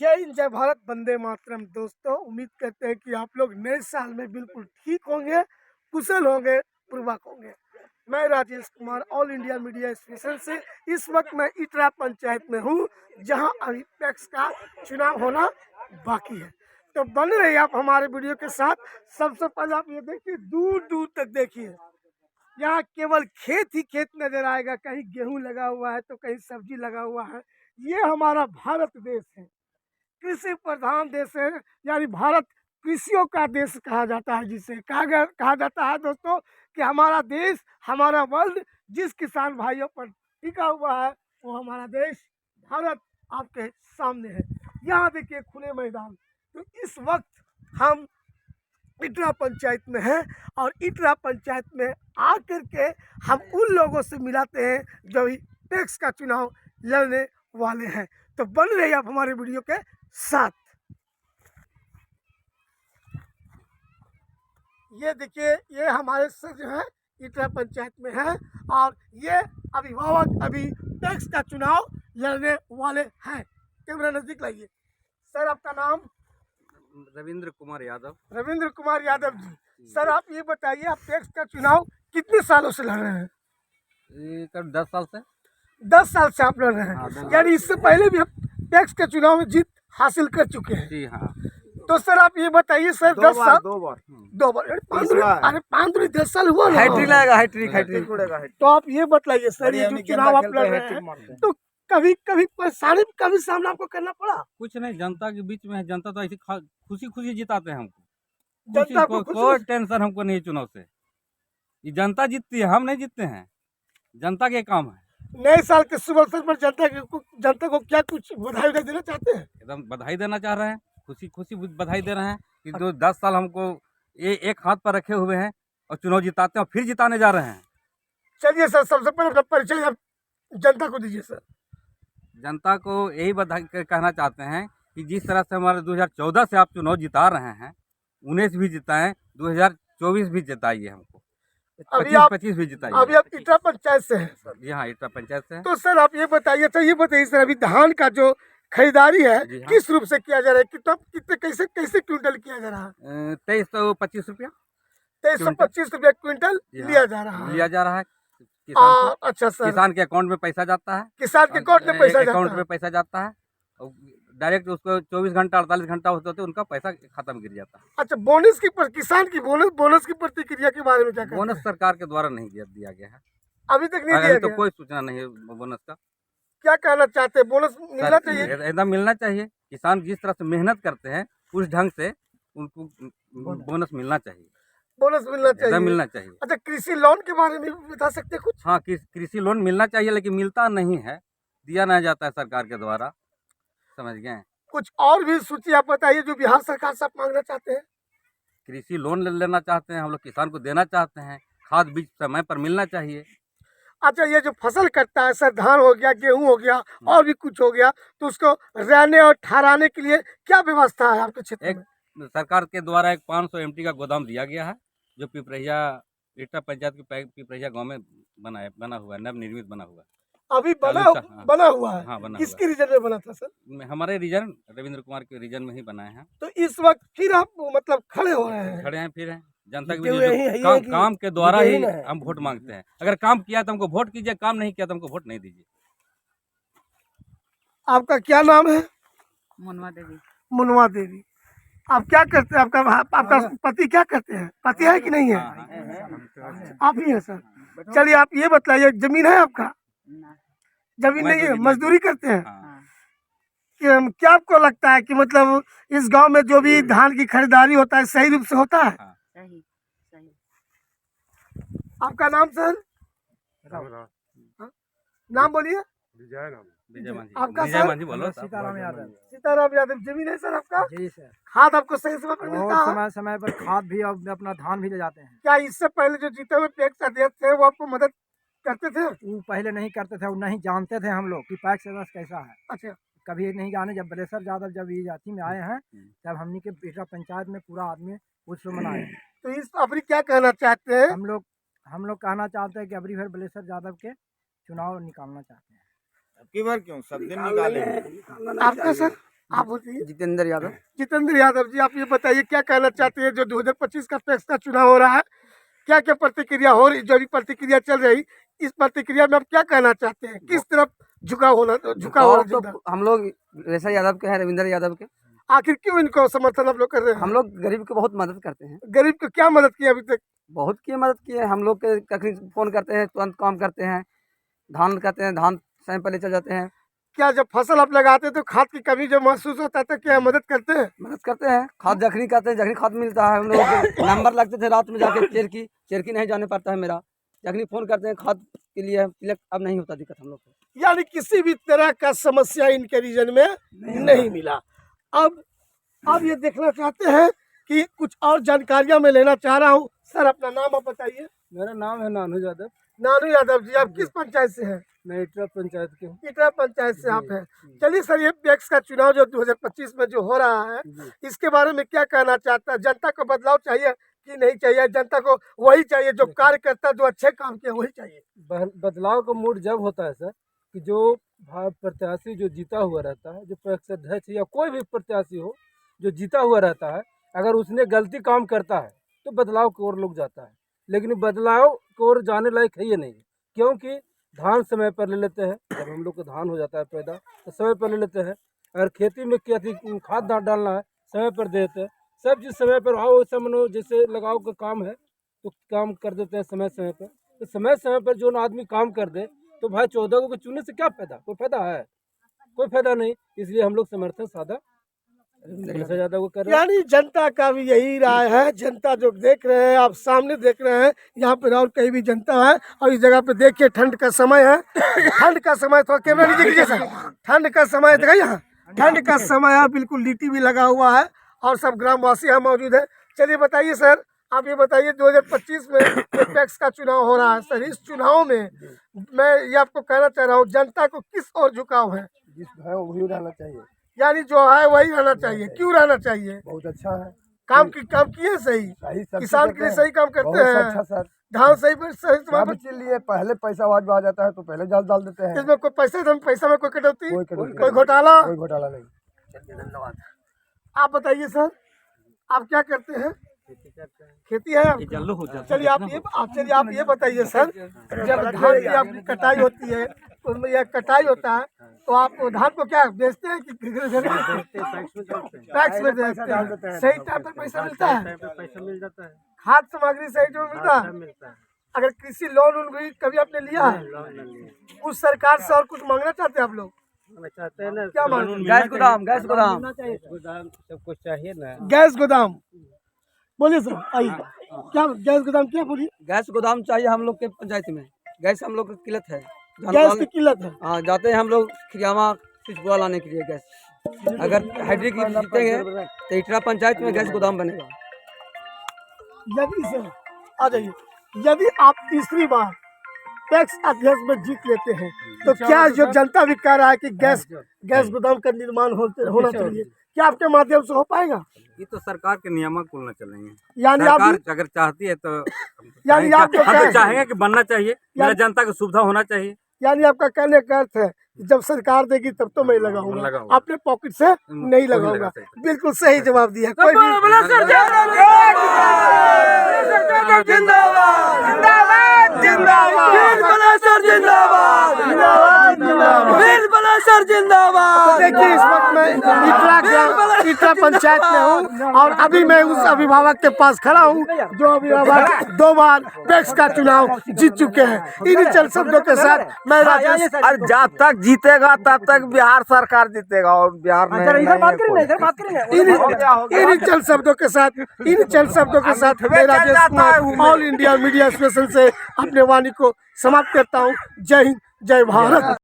जय हिंद, जय भारत, वंदे मातरम। दोस्तों, उम्मीद करते हैं कि आप लोग नए साल में बिल्कुल ठीक होंगे, कुशल होंगे, पूर्वक होंगे। मैं Rajesh Kumar, all India media station से इस वक्त मैं इटरा पंचायत में हूँ, जहां अभी पैक्स का चुनाव होना बाकी है। तो बन रही आप हमारे वीडियो के साथ। सबसे पहले आप ये देखिए, दूर दूर तक देखिए, यहाँ केवल खेत ही खेत नजर आएगा। कहीं गेहूं लगा हुआ है तो कहीं सब्जी लगा हुआ है। ये हमारा भारत देश है, कृषि प्रधान देश है। यानी भारत कृषियों का देश कहा जाता है, जिसे कहा जाता है दोस्तों कि हमारा देश, हमारा वर्ल्ड जिस किसान भाइयों पर टिका हुआ है, वो हमारा देश भारत आपके सामने है। यहाँ देखिए खुले मैदान। तो इस वक्त हम इटरा पंचायत में हैं और इटरा पंचायत में आकर के हम उन लोगों से मिलाते हैं जो पैक्स का चुनाव लड़ने वाले हैं। तो बन रही आप हमारे वीडियो के साथ। ये देखिए, ये हमारे से जो है इटरा पंचायत में है और ये अभिभावक अभी पैक्स का चुनाव लड़ने वाले हैं। कैमरा नजदीक लाइए। सर, आपका नाम? रविंद्र कुमार यादव। रविंद्र कुमार यादव जी। सर, आप ये बताइए, आप पैक्स का चुनाव कितने सालों से लड़ रहे हैं? ये करीब 10 साल से। 10 साल से आप लड़ रहे हैं। यानी इससे पहले भी आप पैक्स के चुनाव में जीत हासिल कर चुके हैं। जी हाँ। तो सर, आप ये बताइए सर, 10 साल दो बार। अरे 10 साल हुआ ना। हैट्रिक लगेगा, हैट्रिक। तो आप ये बताइए सर, ये जो चुनाव आप लड़ रहे हैं, तो कभी कभी परेशानी का भी सामना आपको करना पड़ा? कुछ नहीं, जनता के बीच में है। जनता तो ऐसी खुशी खुशी जिताते हैं हमको। जनता को कोई टेंशन हमको नहीं चुनाव से। ये जनता जीतती है, हम नहीं जीतते हैं। जनता के काम है। नए साल के शुभ अवसर पर जनता को क्या कुछ बधाई देना चाहते हैं? एकदम बधाई देना चाह रहे हैं, खुशी खुशी बधाई दे रहे हैं कि जो 10 साल हमको एक हाथ पर रखे हुए हैं और चुनाव जिताते हैं और फिर जिताने जा रहे हैं। चलिए सर, सबसे पहले अपना परिचय आप जनता को दीजिए सर। जनता को यही बधाई कहना चाहते हैं कि जिस तरह से हमारे 2014 से आप चुनाव जिता रहे हैं, 19 भी जिताएं, 2024 भी जिताइए हमको, 25 भी जिताइए। अभी आप इटरा पंचायत से हैं सर? जी हाँ, इटरा पंचायत से। तो सर आप ये बताइए, सर अभी धान का जो खरीदारी है हाँ। किस रूप से किया जा रहा है? कितने कैसे कैसे क्विंटल किया जा रहा है? 2325 रुपया। 2325 रुपया क्विंटल लिया जा रहा है। अच्छा सर, किसान के अकाउंट में पैसा जाता है। किसान के अकाउंट में पैसा जाता है और डायरेक्ट उसको 24 घंटा 48 घंटा होते उनका पैसा खाता में गिर जाता है। अच्छा, किसान की बोनस की प्रतिक्रिया के बारे में क्या कहते हैं? बोनस सरकार के द्वारा नहीं दिया गया है, अभी तक नहीं दिया तो गया। कोई सूचना नहीं है बोनस का। क्या कहना चाहते हैं? बोनस मिलना चाहिए, एकदम मिलना चाहिए। किसान जिस तरह से मेहनत करते हैं उस ढंग से उनको बोनस मिलना चाहिए। मिलना चाहिए। अच्छा, कृषि लोन के बारे में बता सकते हैं कुछ? हाँ, कृषि लोन मिलना चाहिए, लेकिन मिलता नहीं है, दिया नहीं जाता है सरकार के द्वारा। समझ गए? कुछ और भी सूची आप बताइए जो बिहार सरकार से आप मांगना चाहते हैं। कृषि लोन लेना चाहते हैं हम लोग, किसान को देना चाहते हैं। खाद बीज समय पर मिलना चाहिए। अच्छा, ये जो फसल कटता है सर, धान हो गया, गेहूं हो गया और भी कुछ हो गया, तो उसको रहने और ठहराने के लिए क्या व्यवस्था है आपके क्षेत्र में? सरकार के द्वारा एक 500 MT का गोदाम दिया गया है, जो पिपरहिया इटरा पंचायत के पिपरहिया गांव में बना हुआ है, नवनिर्मित बना हुआ है। अभी बना हुआ है। हाँ, बना। किसके रीजन में बना था सर? हमारे रीजन रविंद्र कुमार के रीजन में ही बनाए हैं। तो इस वक्त फिर आप मतलब खड़े हो रहे हैं? खड़े हैं, फिर हैं। जनता के बीच काम के द्वारा ही हम वोट मांगते हैं। अगर काम किया तो हमको वोट कीजिए, काम नहीं किया तो हमको वोट नहीं दीजिए। आपका क्या नाम है? मुनवा देवी। मुनवा देवी। आप क्या करते हैं? आपका पति क्या करते हैं? पति है कि नहीं है? आप ही हैं सर। चलिए, आप ये बताइए, जमीन है आपका? जमीन नहीं है, मजदूरी करते हैं। क्या आपको लगता है कि मतलब इस गांव में जो भी धान की खरीदारी होता है सही रूप से होता है? सही। आपका नाम सर? नाम बोलिए। विजय मांझी। आपका विजय मांझी बोलो। सीताराम यादव। जमीन है सर आपका? जी सर। खाद आपको सही समय पर मिलता है? समय समय पर खाद भी और अपना धान भी ले जाते हैं। क्या इससे पहले जो जीते हुए पैक्स अध्यक्ष थे वो आपको मदद करते थे? वो पहले नहीं करते थे, वो नहीं जानते थे हम लोग कि पैक्स अध्यक्ष कैसा है। अच्छा, कभी नहीं जाने। जब बलेसर यादव जब ये जाति में आए हैं, तब हमने के इटरा पंचायत में पूरा आदमी उत्सव मनाए। तो इस अभी क्या कहना चाहते हैं? हम लोग कहना चाहते हैं कि अभी फिर बलेसर यादव के चुनाव निकालना चाहते हैं। अब की बार क्यों सब दिन निकाले? आपका सर? आप बोलिए। जितेंद्र यादव। जितेंद्र यादव जी, आप ये बताइए क्या कहना चाहते हैं, जो 2025 का पैक्स का चुनाव हो रहा है, क्या क्या प्रतिक्रिया हो रही, जो अभी प्रतिक्रिया चल रही, इस प्रतिक्रिया में आप क्या कहना चाहते हैं, किस तरफ झुकाव होना तो हम लोग रेशा यादव के हैं, रविंद्र यादव के। आखिर क्यों इनको समर्थन आप लोग कर रहे हैं? हम लोग गरीब की बहुत मदद करते हैं। गरीब को क्या मदद की अभी तक? बहुत की मदद की है। हम लोग के कभी फोन करते हैं तुरंत काम करते हैं। धान करते हैं, धान समय पर ले चल जाते हैं। क्या जब फसल आप लगाते हैं तो खाद की कमी जो महसूस होता है तो क्या मदद करते हैं? मदद करते हैं। खाद जखनी करते हैं, जखनी खाद मिलता है। हम लोग नंबर लगते थे रात में जाके, चेरकी नहीं जाने पड़ता है मेरा। जखनी फोन करते हैं खाद के लिए, अब नहीं होता दिक्कत हम लोग को। यानी किसी भी तरह का समस्या इनके रीजन में नहीं मिला। अब ये देखना चाहते हैं कि कुछ और जानकारियां मैं लेना चाह रहा हूँ। सर अपना नाम आप बताइए। मेरा नाम है नानू यादव। नानू यादव जी, आप किस पंचायत से हैं? मैं इटरा पंचायत के हूँ। इटरा पंचायत से आप हैं। चलिए सर, ये पैक्स का चुनाव जो 2025 में जो हो रहा है, इसके बारे में क्या कहना चाहता है? जनता को बदलाव चाहिए कि नहीं चाहिए? जनता को वही चाहिए जो कार्य करता, जो अच्छे काम किए वही चाहिए? बदलाव का मूड जब होता है सर कि जो प्रत्याशी जो जीता हुआ रहता है, जो पैक्स अध्यक्ष या कोई भी प्रत्याशी हो जो जीता हुआ रहता है, अगर उसने गलती काम करता है तो बदलाव की ओर लोग जाता है। लेकिन बदलाव की ओर जाने लायक है ये नहीं, क्योंकि धान समय पर ले लेते हैं। जब हम लोग को धान हो जाता है पैदा तो समय पर ले लेते हैं। अगर खेती में क्या खाद डालना है समय पर दे देते हैं। सब चीज़ समय पर आओ, ऐसा मनो जैसे लगाओ का काम है तो काम कर देते हैं समय समय पर। तो समय समय पर जो आदमी काम कर दे तो भाई 14 को चुनने से क्या फायदा? कोई फायदा है? कोई फायदा नहीं। इसलिए हम लोग समर्थन सादा ज्यादा को कर रहे हैं। यानी जनता का भी यही राय है। जनता जो देख रहे हैं, आप सामने देख रहे हैं, यहाँ पे और कहीं भी जनता है। और इस जगह पे देखिए ठंड का समय है। ठंड का समय, थोड़ा कैमरा नीचे कीजिए सर। ठंड का समय देखिए, यहाँ ठंड का समय है, बिल्कुल लीटी भी लगा हुआ है और सब ग्रामवासी यहाँ मौजूद है। चलिए बताइए सर, आप ये बताइए 2025 में पैक्स का चुनाव हो रहा है सर, इस चुनाव में मैं ये आपको कहना चाह रहा हूँ, जनता को किस ओर झुकाव है? जिस है वही रहना चाहिए। यानी जो है वही रहना चाहिए। क्यों रहना चाहिए? बहुत अच्छा है, काम किए सही, किसान के लिए सही काम करते हैं। अच्छा सर, धान सही लिए पहले पैसा आवाज आ जाता है तो पहले जाल डाल देते हैं। इसमें कोई पैसा में कोई कटौती, कोई घोटाला नहीं। धन्यवाद। आप बताइए सर, आप क्या करते हैं? खेती है आपकी? चलिए आप ये बताइए सर, जब धान की आपकी कटाई होती है, उसमें यह कटाई होता है तो आप धान को क्या बेचते हैं कि पैक्स में बेचते हैं? सही टाइम पर पैसा मिलता है? पैसा मिल जाता है, खाद सामग्री सही जो मिलता है? अगर कृषि लोन भी कभी आपने लिया है? उस सरकार से और कुछ मांगना चाहते हैं आप लोग? चाहते हैं ना, क्या मांगते? गैस गोदाम सब कुछ चाहिए ना। गैस गोदाम बोलिए सर, आइए। क्या गैस गोदाम क्या बोलिए? गैस गोदाम चाहिए हम लोग के पंचायत में। गैस हम लोग की किल्लत है। गैस की किल्लत है। हाँ, जाते हैं हम लोग खियामा सिचुआ लाने के लिए गैस। अगर हाइड्रिक जीतेंगे तो इटरा पंचायत में गैस गोदाम बनेगा। यदि सर आ जाइए, यदि आप तीसरी बार पैक्स अध्यक्ष में जीत लेते हैं तो क्या जो जनता भी कह रहा है कि गैस गोदाम का निर्माण होना चाहिए, क्या आपके माध्यम से हो पाएगा? ये तो सरकार के नियामक कुल न चलेंगे। यानी सरकार अगर चाहती है तो यानी आप हम चाहेंगे कि बनना चाहिए, मेरा जनता को सुविधा होना चाहिए। यानी आपका कहने का अर्थ है जब सरकार देगी तब तो मैं लगाऊंगा, अपने पॉकेट से नहीं लगाऊंगा। बिल्कुल सही जवाब दिया। कोई जिंदाबाद। देखिए इस वक्त मैं इटरा पंचायत में हूँ और अभी मैं उस अभिभावक के पास खड़ा हूँ जो अभिभावक 2 बार पैक्स का चुनाव जीत चुके हैं। इन्हीं चंद शब्दों के साथ मैं राजेश, जब तक जीतेगा तब तक बिहार सरकार जीतेगा और बिहार में इन्हीं चंद शब्दों के साथ मैं Rajesh Kumar all India media station से अपने वाणी को समाप्त करता हूँ। जय हिंद, जय भारत।